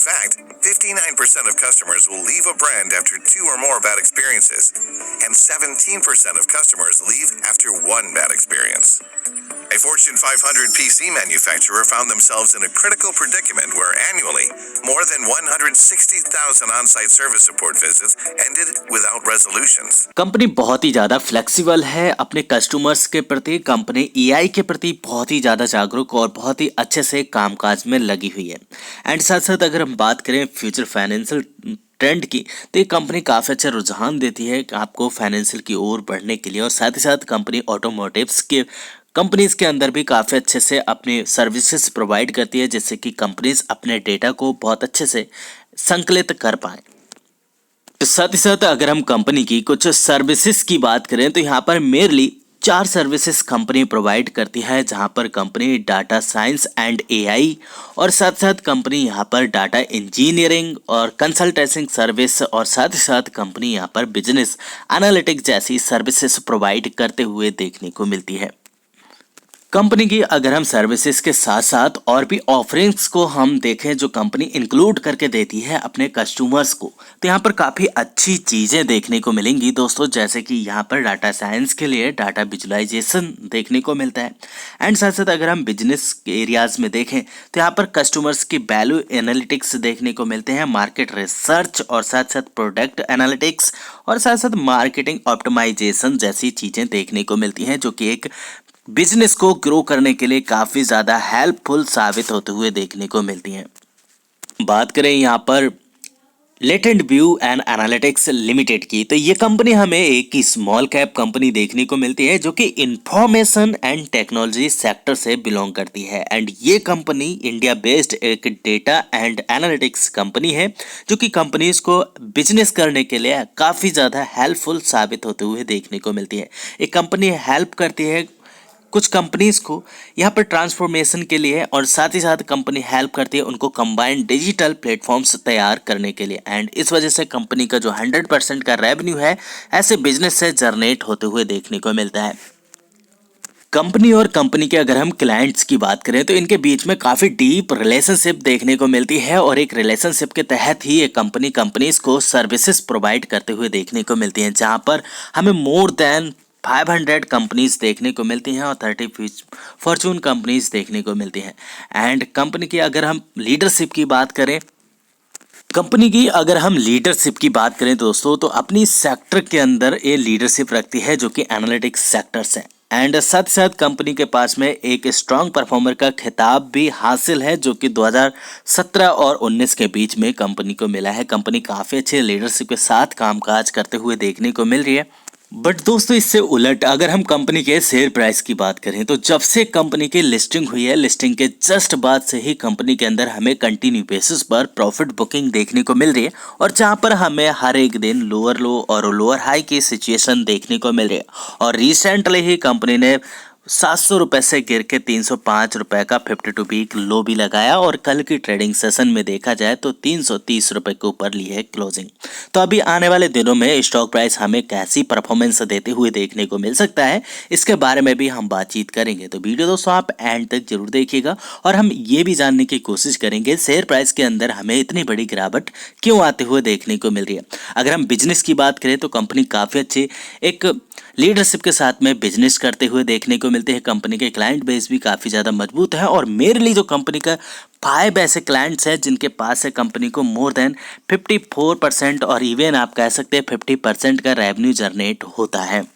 In fact, 59% of customers will leave a brand after 2 or more bad experiences, and 17% of customers leave after 1 bad experience. A Fortune 500 PC manufacturer found themselves in a critical predicament where annually, more than 160,000 on-site service support visits ended without resolutions. Company बहुत ही ज़्यादा flexible है अपने customers के प्रति। Company AI के प्रति बहुत ही ज़्यादा जागरूक और बहुत ही अच्छे से कामकाज में लगी हुई है। एंड साथ साथ अगर हम बात करें फ्यूचर फाइनेंशियल ट्रेंड की, तो ये कंपनी काफ़ी अच्छा रुझान देती है आपको फाइनेंशियल की ओर बढ़ने के लिए। और साथ ही साथ कंपनी ऑटोमोटिव्स के कंपनीज के अंदर भी काफ़ी अच्छे से अपनी सर्विसेज प्रोवाइड करती है, जिससे कि कंपनीज अपने डेटा को बहुत अच्छे से संकलित कर पाएँ। तो साथ ही साथ अगर हम कंपनी की कुछ सर्विसेज की बात करें, तो यहाँ पर मेनली 4 सर्विसेज कंपनी प्रोवाइड करती है, जहाँ पर company data science and AI, और साथ साथ कंपनी यहाँ पर डाटा इंजीनियरिंग और कंसल्टेंसिंग सर्विस, और साथ ही साथ कंपनी यहाँ पर बिजनेस एनालिटिक्स जैसी सर्विसेज प्रोवाइड करते हुए देखने को मिलती है। कंपनी की अगर हम सर्विसेज के साथ साथ और भी ऑफरिंग्स को हम देखें जो कंपनी इंक्लूड करके देती है अपने कस्टमर्स को, तो यहाँ पर काफ़ी अच्छी चीज़ें देखने को मिलेंगी दोस्तों। जैसे कि यहाँ पर डाटा साइंस के लिए डाटा विजुअलाइजेशन देखने को मिलता है। एंड साथ साथ अगर हम बिजनेस एरियाज में देखें, तो यहाँ पर कस्टमर्स की वैल्यू एनालिटिक्स देखने को मिलते हैं, मार्केट रिसर्च और साथ साथ प्रोडक्ट एनालिटिक्स और साथ साथ मार्केटिंग ऑप्टिमाइजेशन जैसी चीज़ें देखने को मिलती हैं, जो कि एक बिजनेस को ग्रो करने के लिए काफ़ी ज़्यादा हेल्पफुल साबित होते हुए देखने को मिलती हैं। बात करें यहाँ पर latent view and analytics limited की, तो ये कंपनी हमें एक स्मॉल कैप कंपनी देखने को मिलती है जो कि इंफॉर्मेशन एंड टेक्नोलॉजी सेक्टर से बिलोंग करती है। एंड ये कंपनी इंडिया बेस्ड एक डेटा एंड एनालिटिक्स कंपनी है, जो कि कंपनीज को बिजनेस करने के लिए काफ़ी ज़्यादा हेल्पफुल साबित होते हुए देखने को मिलती है। एक कंपनी हेल्प करती है कुछ कंपनीज को यहाँ पर ट्रांसफॉर्मेशन के लिए, और साथ ही साथ कंपनी हेल्प करती है उनको कंबाइंड डिजिटल प्लेटफॉर्म्स तैयार करने के लिए। एंड इस वजह से कंपनी का जो 100% का रेवेन्यू है ऐसे बिजनेस से जनरेट होते हुए देखने को मिलता है। कंपनी और कंपनी के अगर हम क्लाइंट्स की बात करें, तो इनके बीच में काफ़ी डीप रिलेशनशिप देखने को मिलती है, और एक रिलेशनशिप के तहत ही ये कंपनी कंपनीज को सर्विसेज प्रोवाइड करते हुए देखने को मिलती हैं, जहाँ पर हमें मोर देन 500 कंपनीज देखने को मिलती हैं और 30 फॉर्चून कंपनीज देखने को मिलती हैं। एंड कंपनी की अगर हम लीडरशिप की बात करें, दोस्तों, तो अपनी सेक्टर के अंदर ये लीडरशिप रखती है, जो कि एनालिटिक्स सेक्टर्स है। एंड साथ साथ कंपनी के पास में एक स्ट्रांग परफॉर्मर का खिताब भी हासिल है, जो कि 2017 और 19 के बीच में कंपनी को मिला है। कंपनी काफ़ी अच्छे लीडरशिप के साथ कामकाज करते हुए देखने को मिल रही है। बट दोस्तों, इससे उलट अगर हम कंपनी के शेयर प्राइस की बात करें, तो जब से कंपनी की लिस्टिंग हुई है, लिस्टिंग के जस्ट बाद से ही कंपनी के अंदर हमें कंटिन्यू बेसिस पर प्रॉफिट बुकिंग देखने को मिल रही है, और जहां पर हमें हर एक दिन लोअर लो और लोअर हाई की सिचुएशन देखने को मिल रही है। और रिसेंटली ही कंपनी ने 700 रुपये से गिर के 305 रुपये का 52 वीक लो भी लगाया, और कल की ट्रेडिंग सेशन में देखा जाए तो 330 रुपये के ऊपर ली है क्लोजिंग। तो अभी आने वाले दिनों में स्टॉक प्राइस हमें कैसी परफॉर्मेंस देते हुए देखने को मिल सकता है, इसके बारे में भी हम बातचीत करेंगे। तो वीडियो दोस्तों आप एंड तक जरूर देखिएगा, और हम ये भी जानने की कोशिश करेंगे शेयर प्राइस के अंदर हमें इतनी बड़ी गिरावट क्यों आते हुए देखने को मिल रही है। अगर हम बिजनेस की बात करें, तो कंपनी काफ़ी अच्छी एक लीडरशिप के साथ में बिजनेस करते हुए देखने को मिलते हैं। कंपनी के क्लाइंट बेस भी काफ़ी ज़्यादा मजबूत है, और मेनली जो कंपनी का 5 ऐसे क्लाइंट्स हैं जिनके पास से कंपनी को मोर देन 54% और इवन आप कह सकते हैं 50% का रेवेन्यू जनरेट होता है।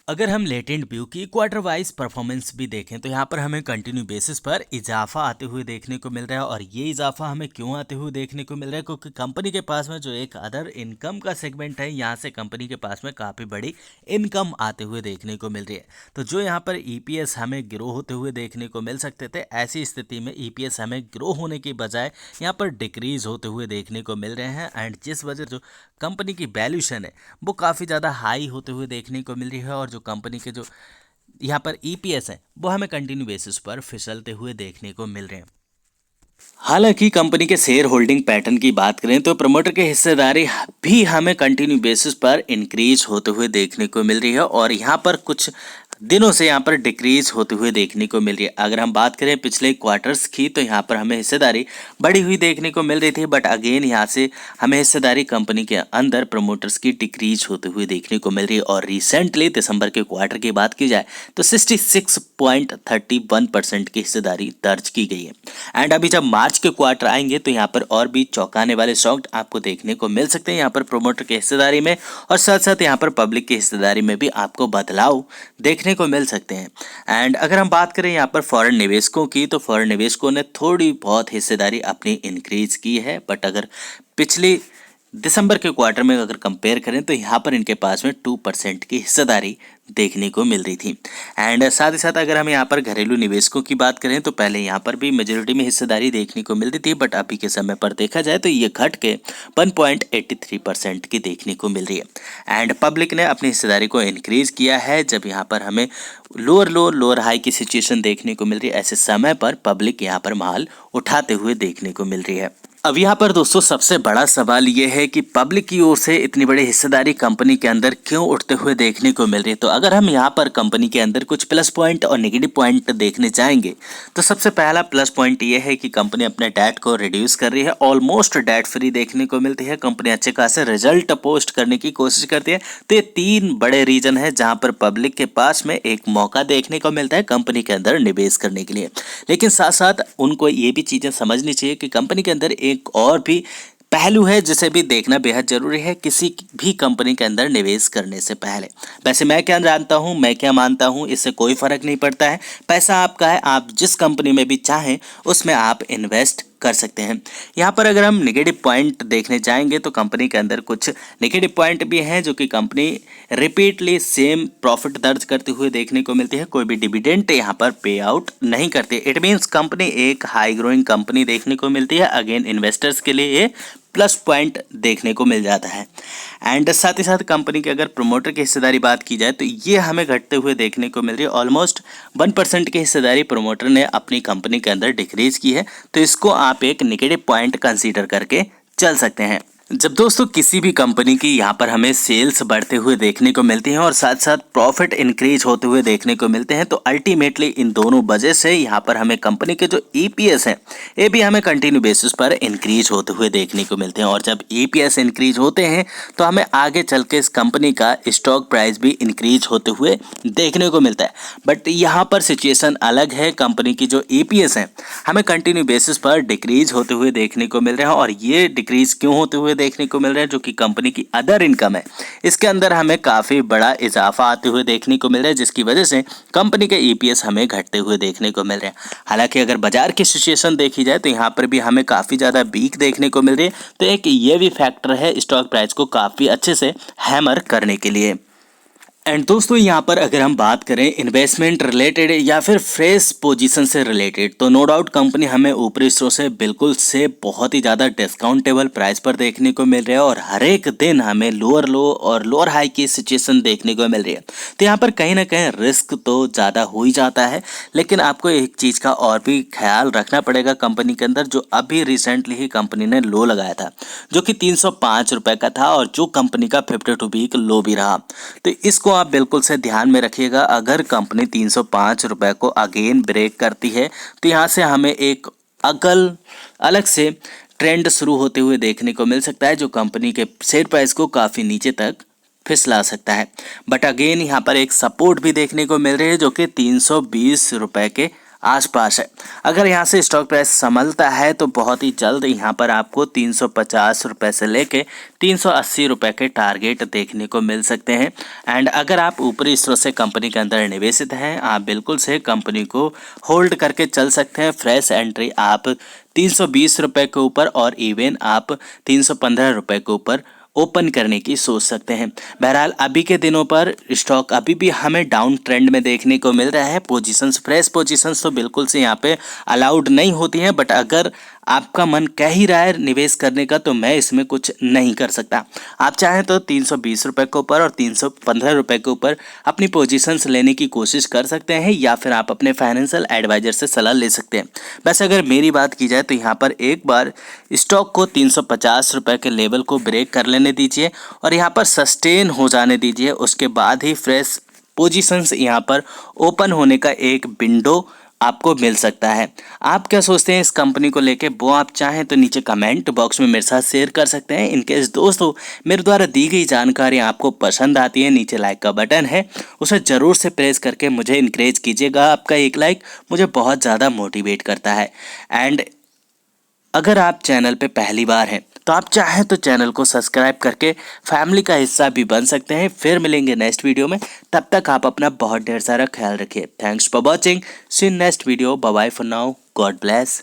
अगर हम लेटेंट व्यू की क्वार्टर वाइज परफॉर्मेंस भी देखें, तो यहाँ पर हमें कंटिन्यू बेसिस पर इजाफा आते हुए देखने को मिल रहा है। और ये इजाफा हमें क्यों आते हुए देखने को मिल रहा है, क्योंकि कंपनी के पास में जो एक अदर इनकम का सेगमेंट है, यहाँ से कंपनी के पास में काफ़ी बड़ी इनकम आते हुए देखने को मिल रही है। तो जो यहाँ पर ईपीएस हमें ग्रो होते हुए देखने को मिल सकते थे, ऐसी स्थिति में ईपीएस हमें ग्रो होने की बजाय यहाँ पर डिक्रीज होते हुए देखने को मिल रहे हैं। एंड जिस वजह जो कंपनी की वैल्यूशन है वो काफ़ी ज़्यादा हाई होते हुए देखने को मिल रही है, और जो कंपनी के जो यहाँ पर ईपीएस है वो हमें कंटिन्यू बेसिस पर फिसलते हुए देखने को मिल रहे हैं। हालांकि कंपनी के शेयर होल्डिंग पैटर्न की बात करें, तो प्रमोटर की हिस्सेदारी भी हमें कंटिन्यू बेसिस पर इंक्रीज होते हुए देखने को मिल रही है, और यहाँ पर कुछ दिनों से यहाँ पर डिक्रीज होते हुए देखने को मिल रही है। अगर हम बात करें पिछले क्वार्टर्स की तो यहाँ पर हमें हिस्सेदारी बढ़ी हुई देखने को मिल रही थी, बट अगेन यहाँ से हमें हिस्सेदारी कंपनी के अंदर प्रमोटर्स की डिक्रीज होते हुए देखने को मिल रही है। और रिसेंटली दिसंबर के क्वार्टर की बात की जाए तो 66.31% की हिस्सेदारी दर्ज की गई है। एंड अभी जब मार्च के क्वार्टर आएंगे तो यहाँ पर और भी चौंकाने वाले शॉक आपको देखने को मिल सकते हैं यहाँ पर प्रोमोटर की हिस्सेदारी में, और साथ साथ यहाँ पर पब्लिक की हिस्सेदारी में भी आपको बदलाव देखने को मिल सकते हैं। एंड अगर हम बात करें यहाँ पर फॉरेन निवेशकों की तो फॉरेन निवेशकों ने थोड़ी बहुत हिस्सेदारी अपनी इंक्रीज की है, बट अगर पिछली दिसंबर के क्वार्टर में अगर कंपेयर करें तो यहाँ पर इनके पास में 2% की हिस्सेदारी देखने को मिल रही थी। एंड साथ ही साथ अगर हम यहाँ पर घरेलू निवेशकों की बात करें तो पहले यहाँ पर भी मेजोरिटी में हिस्सेदारी देखने को मिलती थी, बट अभी के समय पर देखा जाए तो ये घट के 1.83% की देखने को मिल रही है। एंड पब्लिक ने अपनी हिस्सेदारी को इंक्रीज किया है। जब यहाँ पर हमें लोअर लो लोअर हाई की सिचुएशन देखने को मिल रही है, ऐसे समय पर पब्लिक यहाँ पर माल उठाते हुए देखने को मिल रही है। अब यहाँ पर दोस्तों सबसे बड़ा सवाल ये है कि पब्लिक की ओर से इतनी बड़ी हिस्सेदारी कंपनी के अंदर क्यों उठते हुए देखने को मिल रही है। तो अगर हम यहाँ पर कंपनी के अंदर कुछ प्लस पॉइंट और नेगेटिव पॉइंट देखने जाएंगे तो सबसे पहला प्लस पॉइंट ये है कि कंपनी अपने डेट को रिड्यूस कर रही है, ऑलमोस्ट डेट फ्री देखने को मिलती है। कंपनी अच्छे खासे रिजल्ट पोस्ट करने की कोशिश करती है। तो ये 3 बड़े रीजन है जहाँ पर पब्लिक के पास में एक मौका देखने को मिलता है कंपनी के अंदर निवेश करने के लिए। लेकिन साथ साथ उनको ये भी चीज़ें समझनी चाहिए कि कंपनी के अंदर एक और भी पहलू है जिसे भी देखना बेहद जरूरी है किसी भी कंपनी के अंदर निवेश करने से पहले। वैसे मैं क्या जानता हूं, मैं क्या मानता हूं, इससे कोई फर्क नहीं पड़ता है। पैसा आपका है, आप जिस कंपनी में भी चाहें उसमें आप इन्वेस्ट कर सकते हैं। यहाँ पर अगर हम नेगेटिव पॉइंट देखने जाएंगे तो कंपनी के अंदर कुछ नेगेटिव पॉइंट भी हैं, जो कि कंपनी रिपीटली सेम प्रॉफिट दर्ज करते हुए देखने को मिलती है। कोई भी डिविडेंड यहाँ पर पे आउट नहीं करती। इट मीन्स कंपनी एक हाई ग्रोइंग कंपनी देखने को मिलती है। अगेन इन्वेस्टर्स के लिए ये प्लस पॉइंट देखने को मिल जाता है। एंड साथ ही साथ कंपनी के अगर प्रमोटर की हिस्सेदारी बात की जाए तो ये हमें घटते हुए देखने को मिल रही है। ऑलमोस्ट 1% की हिस्सेदारी प्रमोटर ने अपनी कंपनी के अंदर डिक्रीज की है। तो इसको आप एक नेगेटिव पॉइंट कंसीडर करके चल सकते हैं। जब दोस्तों किसी भी कंपनी की यहाँ पर हमें सेल्स बढ़ते हुए देखने को मिलती हैं और साथ साथ प्रॉफिट इंक्रीज होते हुए देखने को मिलते हैं, तो अल्टीमेटली इन दोनों वजह से यहाँ पर हमें कंपनी के जो ईपीएस हैं ये भी हमें कंटिन्यू बेसिस पर इंक्रीज होते हुए देखने को मिलते हैं। और जब ईपीएस इंक्रीज होते हैं तो हमें आगे चल के इस कंपनी का स्टॉक प्राइस भी इंक्रीज होते हुए देखने को मिलता है। बट यहाँ पर सिचुएशन अलग है। कंपनी की जो ईपीएस हैं हमें कंटिन्यू बेसिस पर डिक्रीज होते हुए देखने को मिल रहे हैं। और ये डिक्रीज क्यों होते हुए देखने को मिल रहे हैं, जो कि कंपनी की अदर इनकम है इसके अंदर हमें काफी बड़ा इजाफा आते हुए देखने को मिल रहा है, जिसकी वजह से कंपनी के ईपीएस हमें घटते हुए देखने को मिल रहे हैं। हालांकि अगर बाजार की सिचुएशन देखी जाए तो यहाँ पर भी हमें काफी ज्यादा वीक देखने को मिल रही है। तो एक ये भी फैक्टर है स्टॉक प्राइस को काफी अच्छे से हैमर करने के लिए। एंड दोस्तों यहाँ पर अगर हम बात करें इन्वेस्टमेंट रिलेटेड या फिर फ्रेश पोजीशन से रिलेटेड, तो नो डाउट कंपनी हमें ऊपरी स्रोत से बिल्कुल से बहुत ही ज़्यादा डिस्काउंटेबल प्राइस पर देखने को मिल रहा है। और हर एक दिन हमें लोअर लो और लोअर हाई की सिचुएशन देखने को मिल रही है। तो यहाँ पर कहीं ना कहीं रिस्क तो ज़्यादा हो ही जाता है, लेकिन आपको एक चीज़ का और भी ख्याल रखना पड़ेगा कंपनी के अंदर, जो अभी रिसेंटली ही कंपनी ने लो लगाया था जो कि 305 रुपये का था, और जो कंपनी का 52 वीक लो भी रहा। तो इसको आप बिल्कुल से ध्यान में रखिएगा। अगर कंपनी 305 रुपये को अगेन ब्रेक करती है तो यहाँ से हमें एक अलग से ट्रेंड शुरू होते हुए देखने को मिल सकता है, जो कंपनी के शेयर प्राइस को काफ़ी नीचे तक फिसला सकता है। बट अगेन यहाँ पर एक सपोर्ट भी देखने को मिल रही है जो कि 320 रुपये के आसपास है। अगर यहाँ से स्टॉक प्राइस संभलता है तो बहुत ही जल्द यहाँ पर आपको 350 रुपये से लेके 380 रुपये के टारगेट देखने को मिल सकते हैं। एंड अगर आप ऊपरी स्रोत से कंपनी के अंदर निवेशित हैं, आप बिल्कुल से कंपनी को होल्ड करके चल सकते हैं। फ्रेश एंट्री आप 320 रुपये के ऊपर और इवन आप 315 रुपये के ऊपर ओपन करने की सोच सकते हैं। बहरहाल अभी के दिनों पर स्टॉक अभी भी हमें डाउन ट्रेंड में देखने को मिल रहा है। पोजीशंस फ्रेश पोजीशंस तो बिल्कुल से यहाँ पे अलाउड नहीं होती हैं, बट अगर आपका मन कह ही रहा है निवेश करने का तो मैं इसमें कुछ नहीं कर सकता। आप चाहें तो 320 रुपये के ऊपर और 315 रुपये के ऊपर अपनी पोजीशंस लेने की कोशिश कर सकते हैं, या फिर आप अपने फाइनेंशियल एडवाइजर से सलाह ले सकते हैं। वैसे अगर मेरी बात की जाए तो यहाँ पर एक बार स्टॉक को 350 रुपये के लेवल को ब्रेक कर लेने दीजिए और यहाँ पर सस्टेन हो जाने दीजिए। उसके बाद ही फ्रेश पोजीशंस यहाँ पर ओपन होने का एक विंडो आपको मिल सकता है। आप क्या सोचते हैं इस कंपनी को लेके, वो आप चाहें तो नीचे कमेंट बॉक्स में मेरे साथ शेयर कर सकते हैं। इनकेस दोस्तों मेरे द्वारा दी गई जानकारी आपको पसंद आती है, नीचे लाइक का बटन है उसे ज़रूर से प्रेस करके मुझे इनकरेज कीजिएगा। आपका एक लाइक मुझे बहुत ज़्यादा मोटिवेट करता है। एंड अगर आप चैनल पे पहली बार हैं तो आप चाहें तो चैनल को सब्सक्राइब करके फैमिली का हिस्सा भी बन सकते हैं। फिर मिलेंगे नेक्स्ट वीडियो में, तब तक आप अपना बहुत ढेर सारा ख्याल रखिए। Thanks for watching, see in next video, bye bye for now, God bless.